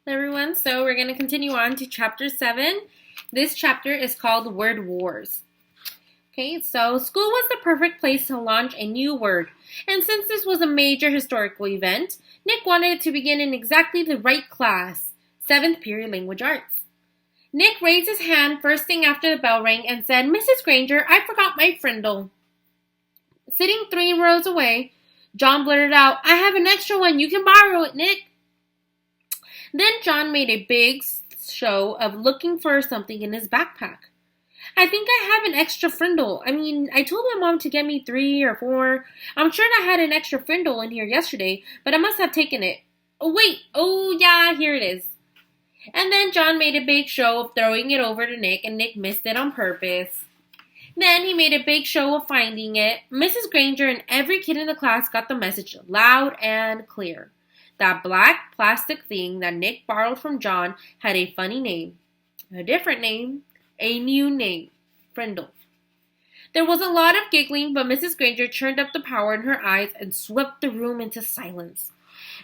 Everyone. So we're going to continue on to chapter 7. This chapter is called Word Wars. Okay, so school was the perfect place to launch a new word. And since this was a major historical event, Nick wanted it to begin in exactly the right class, 7th period language arts. Nick raised his hand first thing after the bell rang and said, "Mrs. Granger, I forgot my Frindle." Sitting 3 rows away, John blurted out, "I have an extra one. You can borrow it, Nick." Then John made a big show of looking for something in his backpack. "I think I have an extra Frindle. I told my mom to get me 3 or 4. I'm sure I had an extra Frindle in here yesterday, but I must have taken it. Oh, wait. Oh, yeah, here it is." And then John made a big show of throwing it over to Nick, and Nick missed it on purpose. Then he made a big show of finding it. Mrs. Granger and every kid in the class got the message loud and clear. That black plastic thing that Nick borrowed from John had a funny name. A different name. A new name. Frindle. There was a lot of giggling, but Mrs. Granger turned up the power in her eyes and swept the room into silence.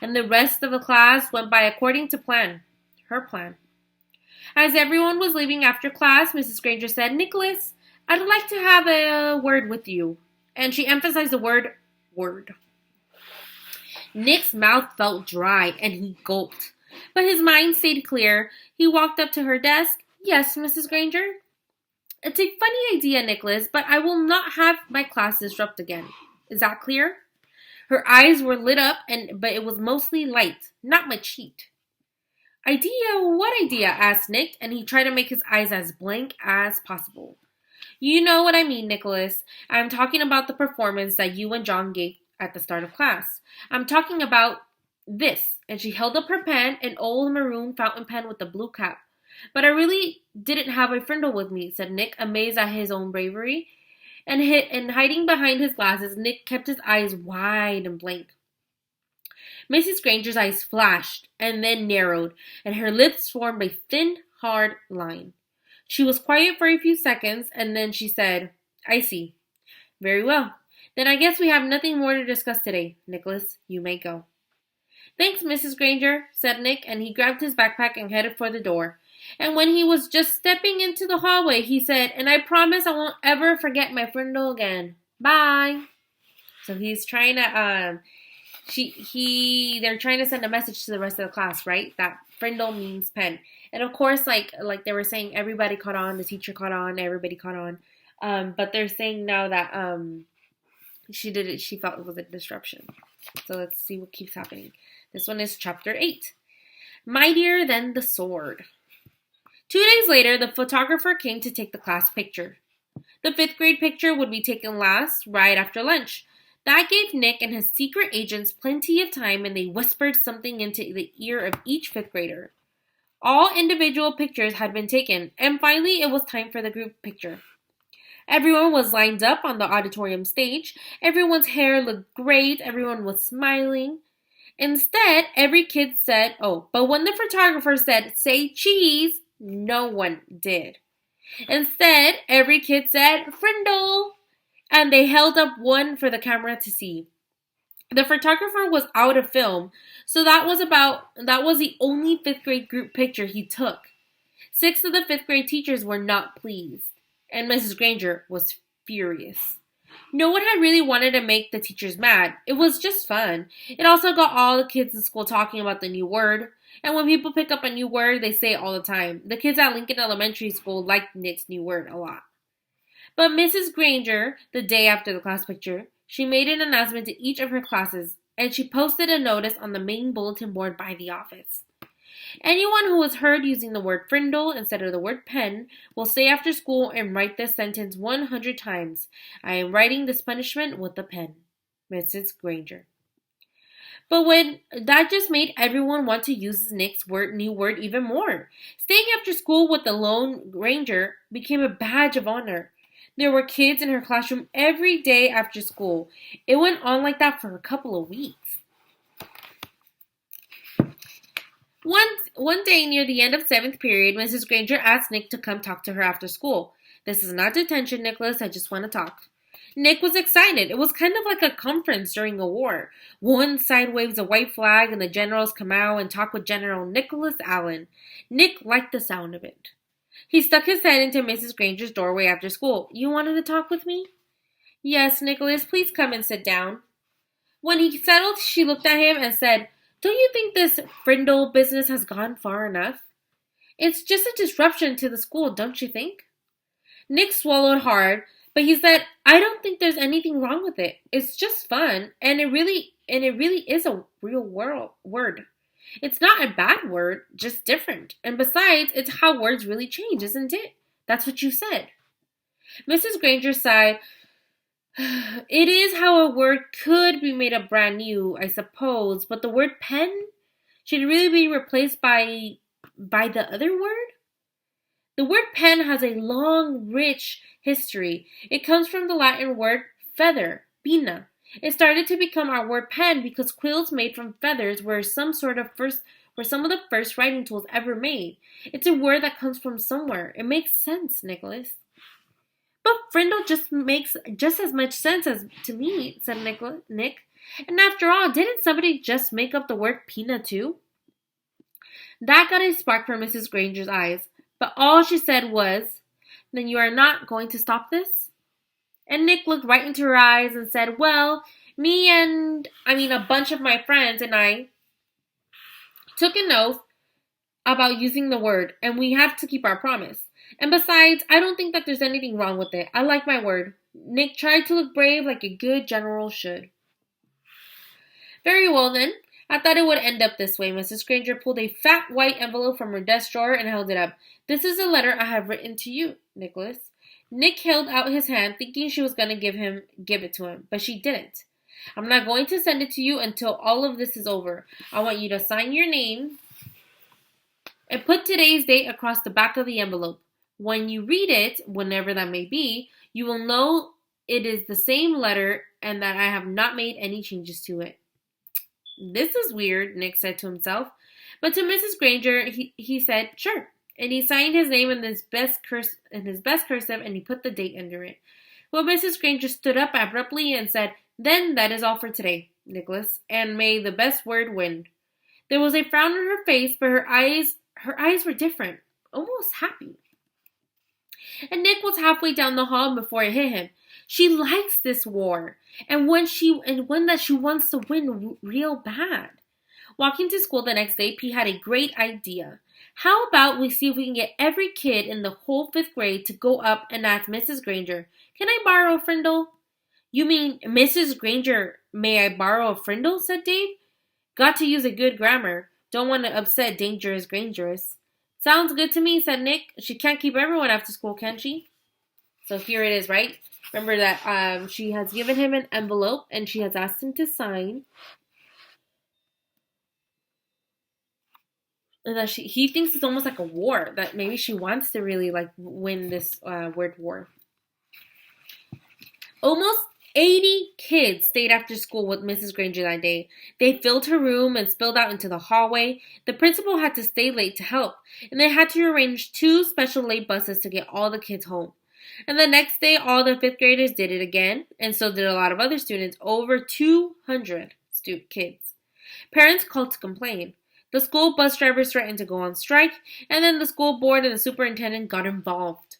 And the rest of the class went by according to plan. Her plan. As everyone was leaving after class, Mrs. Granger said, "Nicholas, I'd like to have a word with you." And she emphasized the word, word. Nick's mouth felt dry, and he gulped. But his mind stayed clear. He walked up to her desk. "Yes, Mrs. Granger?" "It's a funny idea, Nicholas, but I will not have my class disrupt again. Is that clear?" Her eyes were lit up, but it was mostly light, not much heat. "Idea? What idea?" asked Nick, and he tried to make his eyes as blank as possible. "You know what I mean, Nicholas. I'm talking about the performance that you and John gave at the start of class. I'm talking about this." And she held up her pen, an old maroon fountain pen with a blue cap. "But I really didn't have a Frindle with me," said Nick, amazed at his own bravery. And hiding behind his glasses, Nick kept his eyes wide and blank. Mrs. Granger's eyes flashed and then narrowed, and her lips formed a thin, hard line. She was quiet for a few seconds, and then she said, "I see. Very well. Then I guess we have nothing more to discuss today. Nicholas, you may go." "Thanks, Mrs. Granger," said Nick, and he grabbed his backpack and headed for the door. And when he was just stepping into the hallway, he said, "And I promise I won't ever forget my Frindle again. Bye." So he's trying to, they're trying to send a message to the rest of the class, right? That Frindle means pen. And of course, like they were saying, everybody caught on, the teacher caught on, everybody caught on. But they're saying now that, she felt it was a disruption. So let's see what keeps happening. This one is chapter 8. Mightier Than the Sword. 2 days later, the photographer came to take the class picture. The 5th grade picture would be taken last, right after lunch. That gave Nick and his secret agents plenty of time, and they whispered something into the ear of each 5th grader. All individual pictures had been taken, and finally it was time for the group picture. Everyone was lined up on the auditorium stage. Everyone's hair looked great. Everyone was smiling. Instead, every kid said, but when the photographer said, "Say cheese," no one did. Instead, every kid said, "Frindle," and they held up one for the camera to see. The photographer was out of film, so that was the only 5th grade group picture he took. 6 of the 5th grade teachers were not pleased, and Mrs. Granger was furious. No one had really wanted to make the teachers mad. It was just fun. It also got all the kids in school talking about the new word. And when people pick up a new word, they say it all the time. The kids at Lincoln Elementary School liked Nick's new word a lot. But Mrs. Granger, the day after the class picture, she made an announcement to each of her classes, and she posted a notice on the main bulletin board by the office. Anyone who was heard using the word Frindle instead of the word pen will stay after school and write this sentence 100 times. "I am writing this punishment with a pen. Mrs. Granger." But that just made everyone want to use Nick's new word even more. Staying after school with the Lone Ranger became a badge of honor. There were kids in her classroom every day after school. It went on like that for a couple of weeks. One day near the end of 7th period, Mrs. Granger asked Nick to come talk to her after school. "This is not detention, Nicholas. I just want to talk." Nick was excited. It was kind of like a conference during a war. One side waves a white flag and the generals come out and talk with General Nicholas Allen. Nick liked the sound of it. He stuck his head into Mrs. Granger's doorway after school. You wanted to talk with me? Yes, Nicholas, please come and sit down. When he settled, she looked at him and said, Don't you think this Frindle business has gone far enough? It's just a disruption to the school, don't you think? Nick swallowed hard, but he said, I don't think there's anything wrong with it. It's just fun, and it really is a real word. It's not a bad word, just different. And besides, it's how words really change, isn't it? That's what you said. Mrs. Granger sighed. It is how a word could be made up brand new, I suppose, but the word pen should really be replaced by the other word? The word pen has a long, rich history. It comes from the Latin word feather, pinna. It started to become our word pen because quills made from feathers were some of the first writing tools ever made. It's a word that comes from somewhere. It makes sense, Nicholas. But Frindle just makes just as much sense as to me, said Nick. And after all, didn't somebody just make up the word pinna too? That got a spark from Mrs. Granger's eyes, but all she said was, Then you are not going to stop this? And Nick looked right into her eyes and said, Well, a bunch of my friends and I took an oath about using the word, and we have to keep our promise. And besides, I don't think that there's anything wrong with it. I like my word. Nick tried to look brave like a good general should. Very well then. I thought it would end up this way. Mrs. Granger pulled a fat white envelope from her desk drawer and held it up. This is a letter I have written to you, Nicholas. Nick held out his hand, thinking she was going to give it to him, but she didn't. I'm not going to send it to you until all of this is over. I want you to sign your name and put today's date across the back of the envelope. When you read it, whenever that may be, you will know it is the same letter and that I have not made any changes to it. This is weird, Nick said to himself. But to Mrs. Granger, he said, Sure. And he signed his name in his best cursive and he put the date under it. Well, Mrs. Granger stood up abruptly and said, Then that is all for today, Nicholas, and may the best word win. There was a frown on her face, but her eyes were different, almost happy. And Nick was halfway down the hall before it hit him. She likes this war, and one that she wants to win real bad. Walking to school the next day, P had a great idea. How about we see if we can get every kid in the whole 5th grade to go up and ask Mrs. Granger, Can I borrow a Frindle? You mean, Mrs. Granger, may I borrow a Frindle? Said Dave. Got to use a good grammar. Don't want to upset Dangerous Grangerous. Sounds good to me, said Nick. She can't keep everyone after school, can she? So here it is, right? Remember that she has given him an envelope and she has asked him to sign. And that he thinks it's almost like a war. That maybe she wants to really win this word war. Almost 80 kids stayed after school with Mrs. Granger that day. They filled her room and spilled out into the hallway. The principal had to stay late to help, and they had to arrange 2 special late buses to get all the kids home. And the next day, all the 5th graders did it again, and so did a lot of other students, over 200 kids. Parents called to complain. The school bus drivers threatened to go on strike, and then the school board and the superintendent got involved.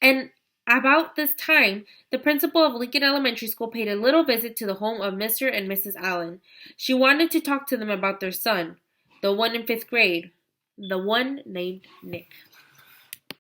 And about this time, the principal of Lincoln Elementary School paid a little visit to the home of Mr. and Mrs. Allen. She wanted to talk to them about their son, the one in 5th grade, the one named Nick.